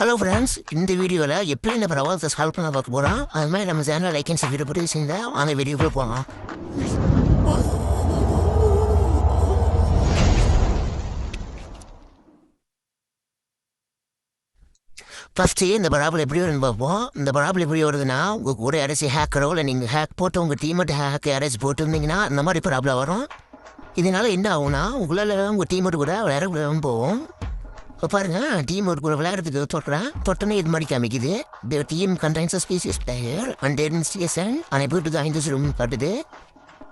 Hello friends, இந்த வீடியோவில் எப்படி இந்த ப்ராப்ளத்தை சால்வ் பண்ண பார்க்க போகிறோம். அது மாதிரி நம்ம சேனல் லைக் அண்ட் சப்ஸ்கிரைப் பண்ணி செஞ்சால் அந்த வீடியோக்குள்ளே போகலாம். ஃபஸ்ட்டு இந்த ப்ராப்ளம் எப்படி வருதுன்னு பார்ப்போம். இந்த ப்ராப்ளம் எப்படி வருதுன்னா, உங்கள் கூட யாராச்சும் ஹேக்கரோ இல்லை நீங்கள் ஹேக் போட்டு உங்கள் டீமேட் ஹேக் யாராச்சும் போட்டுருந்தீங்கன்னா அந்த மாதிரி ப்ராப்ளம் வரும். இதனால் என்ன ஆகும்னா, உங்களால் உங்கள் டீமேட் கூட விளையாட போகும். இப்போ பாருங்கள், டீம் ஒரு கூட விளையாடுறதுக்கு தொட்டோன்னே இது மாதிரி காமிக்குது. The team contains species player and instigation அனைப்பு டு த இண்டஸ் ரூம் காட்டுது.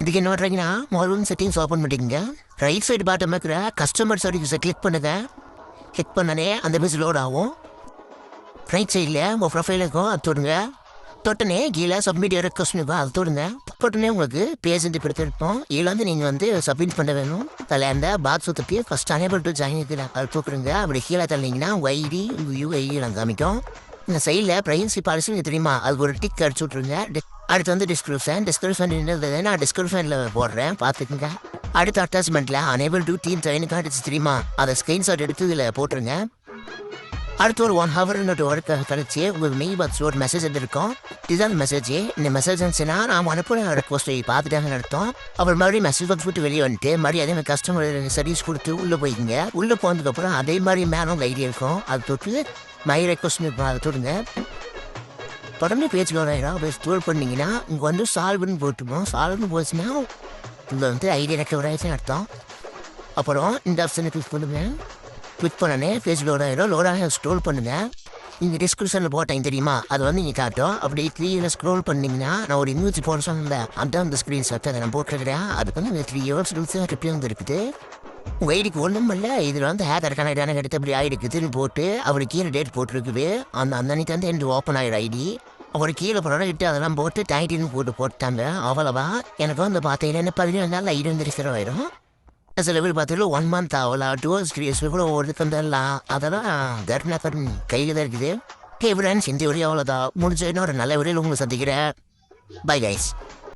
இதுக்கு என்ன பண்ணுறீங்கன்னா, முதல்ல செட்டிங்ஸ் ஓப்பன் பண்ணிக்கோங்க. ரைட் சைடு பாட்டம் இருக்கிற கஸ்டமர் சர்வீஸை கிளிக் பண்ணுங்கள். கிளிக் பண்ணனே அந்த பேஜ் லோட் ஆகும். ரைட் சைடில் உங்கள் ப்ரொஃபைல் இருக்கும், அது தொடுங்க. தொட்டனே கீழே சப்மிட் ரெக்வஸ்ட் இருக்கும், அது தொடுங்க. தொட்டனே உங்களுக்கு பேஜ் எடுத்துருப்போம். இதில் நீங்கள் சப்மிட் பண்ண வேணும். அதில் அந்த பாக்ஸ் தப்பி ஃபஸ்ட் அனேபிள் டு ஜாயின் இருக்குது, அது தூக்குறங்க. அப்படி கீழே தள்ளிங்கன்னா உங்கள் ஐடி யூஐடி நாங்கள் காமிக்கும். இந்த சைடில் ப்ரைவசி பாலிசி தெரியுமா, அதுக்கு ஒரு டிக் அடிச்சு விட்ருங்க. அடுத்து டிஸ்கிரிப்ஷன் நான் டிஸ்கிரிப்ஷனில் போடுறேன், பார்த்துக்குங்க. அடுத்த அட்டாச்மெண்ட்டில் அனேபிள் டு டீம் ட்ரைனிங் அடிச்சு தெரியுமா, அதை ஸ்க்ரீன்ஷாட் எடுத்து இதில் போட்டுருங்க. அடுத்து ஒரு 1 hour ஒர்க் கழிச்சு உங்களுக்கு மெயில் பாக்ஸ் ஒரு மெசேஜ் எடுத்துருக்கோம். இதுதான் மெசேஜ். இந்த மெசேஜ் இருந்துச்சுன்னா நான் அனுப்புகிற ரெக்வஸ்ட்டை பார்த்துட்டாங்கன்னு அர்த்தம். அப்புறம் மறுபடியும் மெசேஜ் பாக்ஸ் விட்டு வெளியே வந்துட்டு மறுபடியும் அதே மாதிரி கஸ்டமர் சர்வீஸ் கொடுத்து உள்ளே போய்க்குங்க. உள்ளே போனதுக்கப்புறம் அதே மாதிரி மேலும் ஐடியா இருக்கும், அது தொட்டு மை ரெக்வஸ்ட் இருக்கும், அதை தொடுங்க. தொடர்ந்து பேஜ் ஸ்டோர் பண்ணிங்கன்னா இங்கே சால்வ்னு போட்டுப்போம். சால்வ்னு போச்சுன்னா இங்கே ஐடியா ரெக்கவர் ஆகிடுச்சுன்னு அர்த்தம். அப்புறம் இந்த ஆப்ஷனை கிளிக் பண்ணுவேன். கிளிக் பண்ணனே பேஜ் லோடாக ஸ்க்ரோல் பண்ணுங்கள். இங்கே டிஸ்கிரிப்ஷனில் போட்டேன் தெரியுமா, அது நீங்கள் காட்டும். அப்படி த்ரீயில் ஸ்க்ரோல் பண்ணிங்கன்னா நான் ஒரு இன்வெஸ்ட் போட சொன்னேன், அதான் அந்த ஸ்க்ரீன்ஷாட் அதை நான் போட்டுருக்கிறேன். அதுக்கு இந்த 3 years ரிப்ளை இருக்குது. உங்கள் ஐடிக்கு ஒன்றும் இல்லை, இதில் ஹேக்கர் கனெக்டான எடுத்து அப்படி ஆகிடுக்குதுன்னு போட்டு அவர் கீழே டேட் போட்டிருக்குது. அந்த அன்னைக்கு எனக்கு ஓப்பன் ஆகிடும் ஐடி. அவர் கீழே ப்ராடக்ட் அதெல்லாம் போட்டு டைட்டின்னு போட்டாங்க. அவ்வளவா எனக்கு பார்த்தீங்கன்னா 17 நாள் ஐடி வந்துருக்கிறோம். சில பேர் பார்த்துட்டு 1 month ஆகலாம், 2 years கூட ஒருத்தருக்கு வந்துடலாம். அதெல்லாம் கர்நாக்கர் கையில் தான் இருக்குது. ஃப்ரெண்ட்ஸ், இந்த வரையும் அவ்வளோதான். முடிஞ்ச இன்னொரு நல்ல வரையில் உங்களை சந்திக்கிறேன். Bye guys.